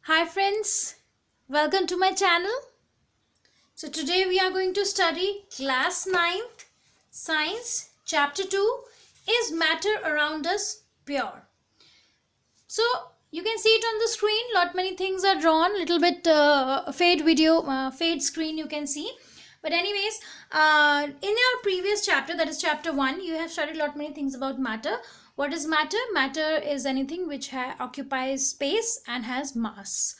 Hi friends, welcome to my channel. So today we are going to study class 9th science chapter 2 is matter around us pure. So you can see it on the screen, lot many things are drawn, little bit fade screen you can see. But anyways, in our previous chapter, that is chapter 1, you have studied lot many things about matter. What is matter? Matter is anything which occupies space and has mass.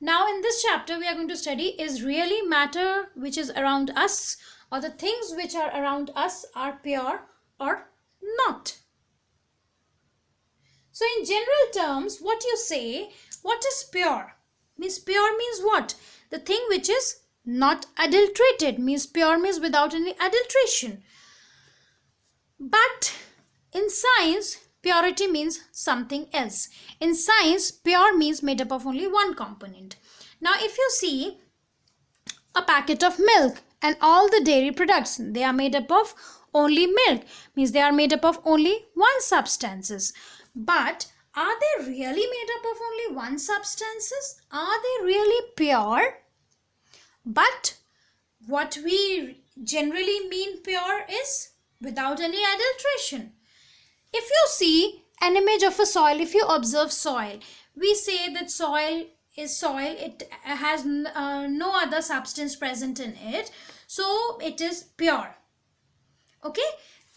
Now in this chapter we are going to study is really matter which is around us, or the things which are around us are pure or not. So in general terms, what you say, what is pure? Pure means what? The thing which is not adulterated, means pure means without any adulteration. But in science, purity means something else. In science, pure means made up of only one component. Now if you see a packet of milk and all the dairy products, they are made up of only milk, means they are made up of only one substances. But are they really made up of only one substances? Are they really pure? But what we generally mean pure is without any adulteration. If you see an image of a soil, if you observe soil, we say that soil is soil, it has no other substance present in it, so it is pure. Okay,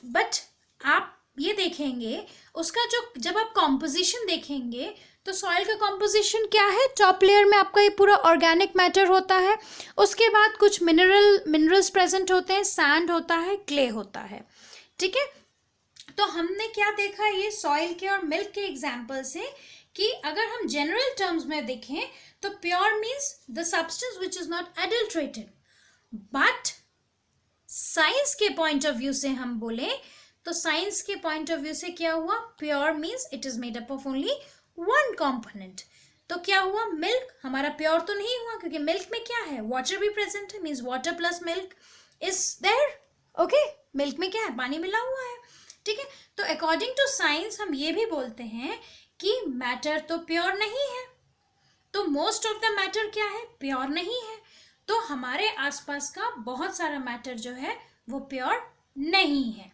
but आप ये देखेंगे उसका जो जब आप composition देखेंगे तो soil का कॉम्पोजिशन क्या है, टॉप लेयर में आपका ये पूरा ऑर्गेनिक मैटर होता है, उसके बाद कुछ मिनरल्स प्रेजेंट होते हैं, सैंड होता है, क्ले होता है. ठीक है, तो हमने क्या देखा ये सॉइल के और मिल्क के एग्जाम्पल से कि अगर हम जनरल टर्म्स में देखें तो pure means the substance which is not adulterated. But science के पॉइंट ऑफ व्यू से हम बोले तो साइंस के पॉइंट ऑफ व्यू से क्या हुआ, pure means it is made up of only one component. तो क्या हुआ, मिल्क हमारा प्योर तो नहीं हुआ क्योंकि मिल्क में क्या है, वाटर भी प्रेजेंट है, means water plus milk is there. Okay, milk में क्या है, पानी मिला हुआ है. ठीक है, तो अकॉर्डिंग टू साइंस हम ये भी बोलते हैं कि मैटर तो प्योर नहीं है. तो मोस्ट ऑफ द मैटर क्या है, प्योर नहीं है. तो हमारे आसपास का बहुत सारा मैटर जो है वो प्योर नहीं है.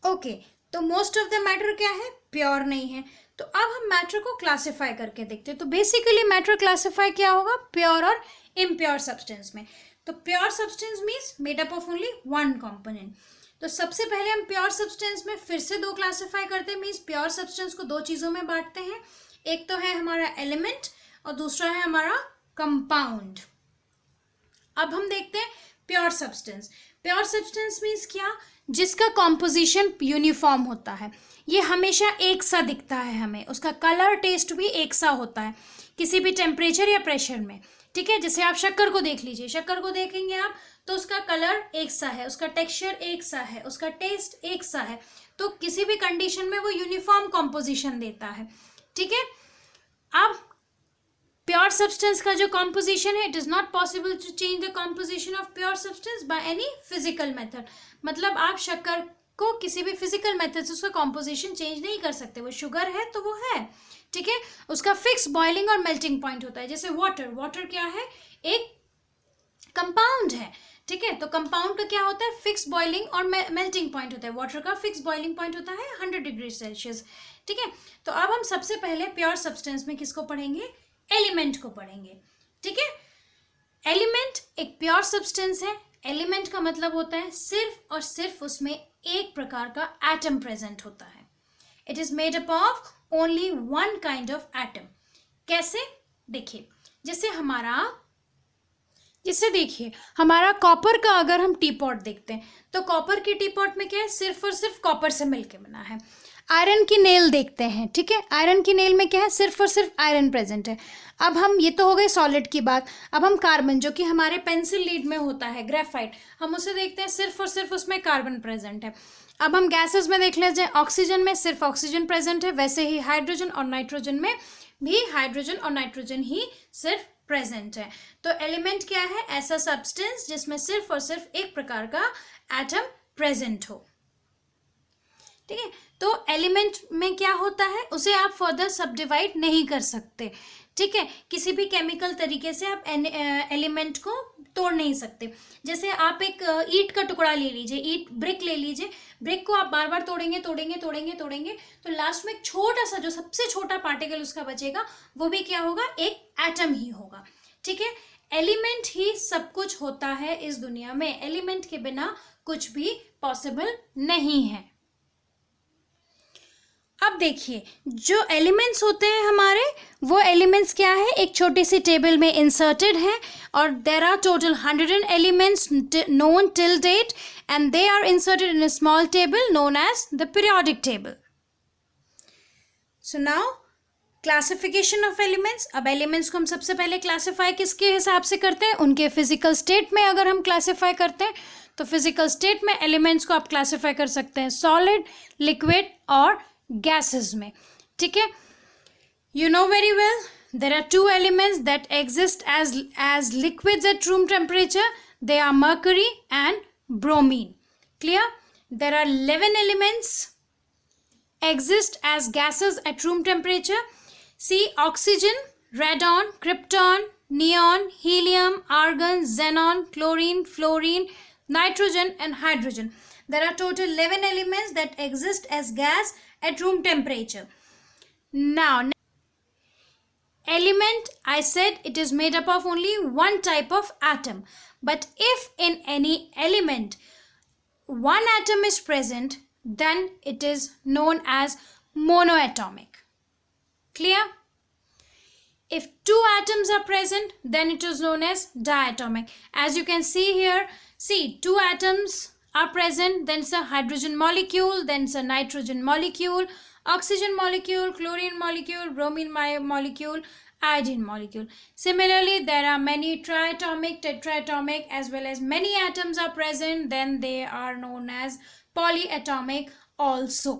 ओके, तो मोस्ट ऑफ द मैटर क्या है, प्योर नहीं है. तो अब हम मैटर को क्लासिफाई करके देखते हैं. तो बेसिकली मैटर क्लासिफाई क्या होगा, प्योर और इम्प्योर सब्सटेंस में. तो pure substance means made up of only one component. तो सबसे पहले हम प्योर सब्सटेंस में फिर से दो क्लासिफाई करते हैं, मीन्स प्योर सब्सटेंस को दो चीज़ों में बांटते हैं. एक तो है हमारा एलिमेंट और दूसरा है हमारा कंपाउंड. अब हम देखते हैं pure substance. Pure substance means क्या, जिसका कॉम्पोजिशन यूनिफॉर्म होता है, ये हमेशा एक सा दिखता है हमें, उसका कलर टेस्ट भी एक सा होता है किसी भी टेम्परेचर या प्रेशर में. ठीक है, जैसे आप शक्कर को देख लीजिए, शक्कर को देखेंगे आप तो उसका कलर एक सा है, उसका टेक्सचर एक सा है, उसका टेस्ट एक सा है. तो किसी भी कंडीशन में वो यूनिफॉर्म कॉम्पोजिशन देता है. ठीक है, अब प्योर सब्सटेंस का जो कॉम्पोजिशन है, it is not possible to change the composition of pure substance by any physical method. मतलब आप शक्कर को किसी भी फिजिकल मेथड से उसका कॉम्पोजिशन चेंज नहीं कर सकते. वो शुगर है तो वो है. ठीक है, उसका फिक्स बॉइलिंग और मेल्टिंग पॉइंट होता है. जैसे वाटर क्या है, एक कंपाउंड है. ठीक है, तो कंपाउंड का क्या होता है, फिक्स बॉइलिंग और मेल्टिंग पॉइंट होता है. वाटर का फिक्स बॉइलिंग पॉइंट होता है 100 डिग्री सेल्सियस. ठीक है, तो अब हम सबसे पहले प्योर सब्सटेंस में किसको पढ़ेंगे, एलिमेंट को पढ़ेंगे. ठीक है, एलिमेंट एक प्योर सब्सटेंस है. एलिमेंट का मतलब होता है सिर्फ और सिर्फ उसमें एक प्रकार का एटम प्रेजेंट होता है. It is made up of only one kind of atom. कैसे, देखिए जैसे देखिए हमारा कॉपर का अगर हम टी पॉट देखते हैं तो कॉपर की टी पॉट में क्या है, सिर्फ और सिर्फ कॉपर से मिलके बना है. आयरन की नेल देखते हैं. ठीक है, आयरन की नेल में क्या है, सिर्फ और सिर्फ आयरन प्रेजेंट है. अब हम, ये तो हो गई सॉलिड की बात. अब हम कार्बन, जो कि हमारे पेंसिल लीड में होता है, ग्रेफाइट, हम उसे देखते हैं, सिर्फ और सिर्फ उसमें कार्बन प्रेजेंट है. अब हम गैसेस में देख लीजिए, ऑक्सीजन में सिर्फ ऑक्सीजन प्रेजेंट है, वैसे ही हाइड्रोजन और नाइट्रोजन में भी हाइड्रोजन और नाइट्रोजन ही सिर्फ प्रेजेंट है. तो एलिमेंट क्या है, ऐसा सब्सटेंस जिसमें सिर्फ और सिर्फ एक प्रकार का एटम प्रेजेंट हो. ठीक है। तो एलिमेंट में क्या होता है, उसे आप फर्दर सब डिवाइड नहीं कर सकते, ठीक है। किसी भी केमिकल तरीके से आप एलिमेंट को तोड़ नहीं सकते। जैसे आप एक ईंट का टुकड़ा ले लीजिए, ईंट ब्रिक ले लीजिए, ब्रिक को आप बार बार तोड़ेंगे तोड़ेंगे तोड़ेंगे तोड़ेंगे, तो लास्ट में एक छोटा सा, जो सबसे छोटा पार्टिकल उसका बचेगा, वो भी क्या होगा, एक एटम ही होगा, ठीक है। एलिमेंट ही सब कुछ होता है इस दुनिया में, एलिमेंट के बिना कुछ भी पॉसिबल नहीं है। अब देखिए, जो एलिमेंट्स होते हैं हमारे, वो एलिमेंट्स क्या है, एक छोटी सी टेबल में इंसर्टेड है, और there are total 100 elements known till date, and they are inserted in a small table known as the periodic table. So now classification of elements. अब एलिमेंट्स को हम सबसे पहले क्लासीफाई किसके हिसाब से करते हैं, उनके फिजिकल स्टेट में अगर हम क्लासीफाई करते हैं, तो फिजिकल स्टेट में एलिमेंट्स को आप क्लासीफाई कर सकते हैं सॉलिड, लिक्विड और गैसेस में, ठीक है। You know very well, there are 2 elements that exist as liquids at room temperature, they are mercury and bromine, clear. There are 11 elements exist as gases at room temperature. See, oxygen, radon, krypton, neon, helium, argon, xenon, chlorine, fluorine, nitrogen and hydrogen. There are total 11 elements that exist as gas at room temperature. Now, element, I said it is made up of only one type of atom. But if in any element one atom is present, then it is known as monoatomic. Clear? If 2 atoms are present, then it is known as diatomic. As you can see here, see, 2 atoms are present, then it's a hydrogen molecule, then it's a nitrogen molecule, oxygen molecule, chlorine molecule, bromine molecule, iodine molecule. Similarly, there are many triatomic, tetraatomic, as well as many atoms are present, then they are known as polyatomic also.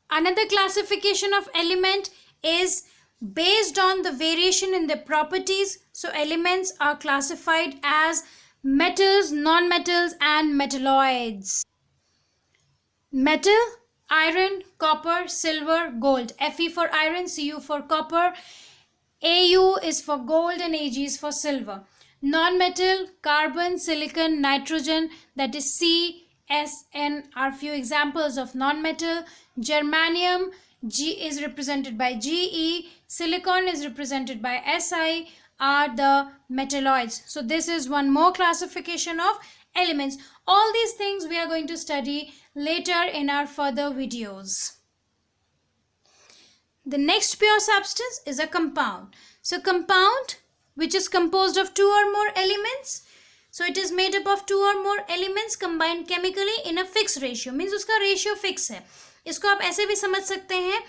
Another classification of element is based on the variation in their properties. So elements are classified as metals, non-metals and metalloids. Metal, iron, copper, silver, gold. Fe for iron, Cu for copper, Au is for gold and Ag is for silver. Non-metal, carbon, silicon, nitrogen, that is C, S, N are few examples of non-metal. Germanium, G is represented by Ge, silicon is represented by Si, are the metalloids. So this is one more classification of elements. All these things we are going to study later in our further videos. The next pure substance is a compound. So compound, which is composed of 2 or more elements. So it is made up of 2 or more elements combined chemically in a fixed ratio. Means उसका ratio fix है. इसको आप ऐसे भी समझ सकते हैं,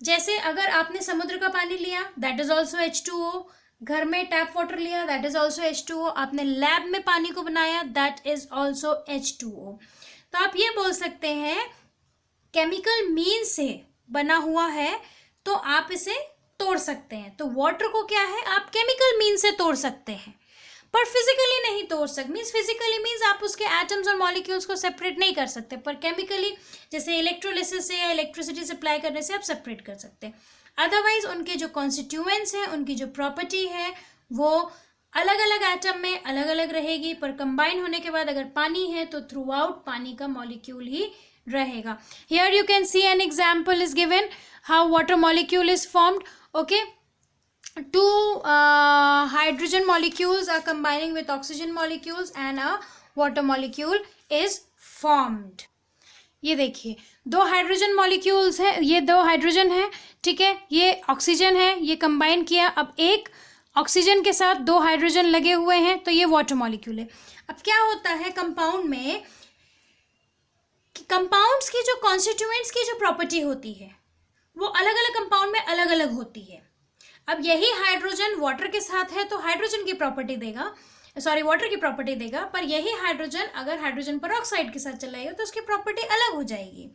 जैसे अगर आपने समुद्र का पानी लिया, that is also H2O. घर में टैप वाटर लिया, that is also H2O. आपने लैब में पानी को बनाया, that is also H2O. तो आप ये बोल सकते हैं, केमिकल मीन से बना हुआ है तो आप इसे तोड़ सकते हैं। तो वाटर को क्या है, आप केमिकल मीन से तोड़ सकते हैं, पर फिजिकली नहीं तोड़ सकते। मीन्स फिजिकली मीन्स आप उसके एटम्स और मॉलिक्यूल्स को सेपरेट नहीं कर सकते, पर केमिकली जैसे इलेक्ट्रोलिसिस से या इलेक्ट्रिसिटी सप्लाई करने से आप सेपरेट कर सकते हैं। अदरवाइज उनके जो कॉन्स्टिट्यूएंट्स हैं, उनकी जो प्रॉपर्टी है, वो अलग अलग एटम में अलग अलग रहेगी, पर कंबाइन होने के बाद अगर पानी है तो थ्रू आउट पानी का मॉलिक्यूल ही रहेगा। Here you can see an example is given how water molecule is formed. Okay, 2 hydrogen molecules are combining with oxygen molecules and a water molecule is formed. ये देखिए, 2 हाइड्रोजन मॉलिक्यूल्स हैं, ये 2 hydrogen है, ठीक है, ये ऑक्सीजन है, ये कंबाइन किया, अब एक ऑक्सीजन के साथ 2 हाइड्रोजन लगे हुए हैं, तो ये वाटर मॉलिक्यूल है। अब क्या होता है कंपाउंड में, कंपाउंड्स की जो कॉन्स्टिट्यूएंट्स की जो प्रॉपर्टी होती है, वो अलग अलग कंपाउंड में अलग अलग होती है। अब यही हाइड्रोजन वाटर के साथ है तो हाइड्रोजन की प्रॉपर्टी देगा, सॉरी वाटर की प्रॉपर्टी देगा, पर यही हाइड्रोजन अगर हाइड्रोजन पेरोक्साइड के साथ चला जाएगा तो उसकी प्रॉपर्टी अलग हो जाएगी।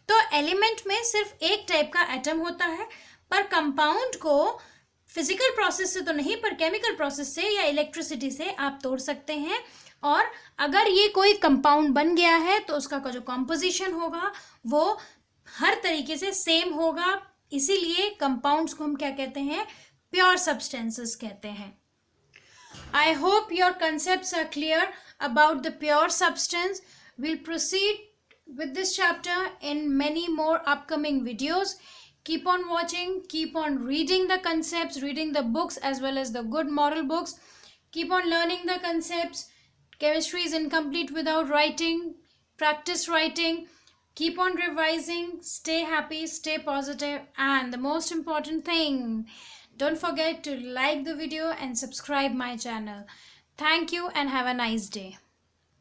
तो एलिमेंट में सिर्फ एक टाइप का एटम होता है, पर कंपाउंड को फिजिकल प्रोसेस से तो नहीं, पर केमिकल प्रोसेस से या इलेक्ट्रिसिटी से आप तोड़ सकते हैं। और अगर ये कोई कंपाउंड बन गया है तो उसका जो कॉम्पोजिशन होगा वो हर तरीके से सेम होगा, इसीलिए कंपाउंड्स को हम क्या कहते हैं, प्योर सब्सटेंसेस कहते हैं। I hope your concepts are clear about the pure substance. We'll proceed with this chapter in many more upcoming videos. Keep on watching, keep on reading the concepts, reading the books as well as the good moral books. Keep on learning the concepts. Chemistry is incomplete without writing. Practice writing. Keep on revising. Stay happy, stay positive, and the most important thing, don't forget to like the video and subscribe my channel. Thank you and have a nice day.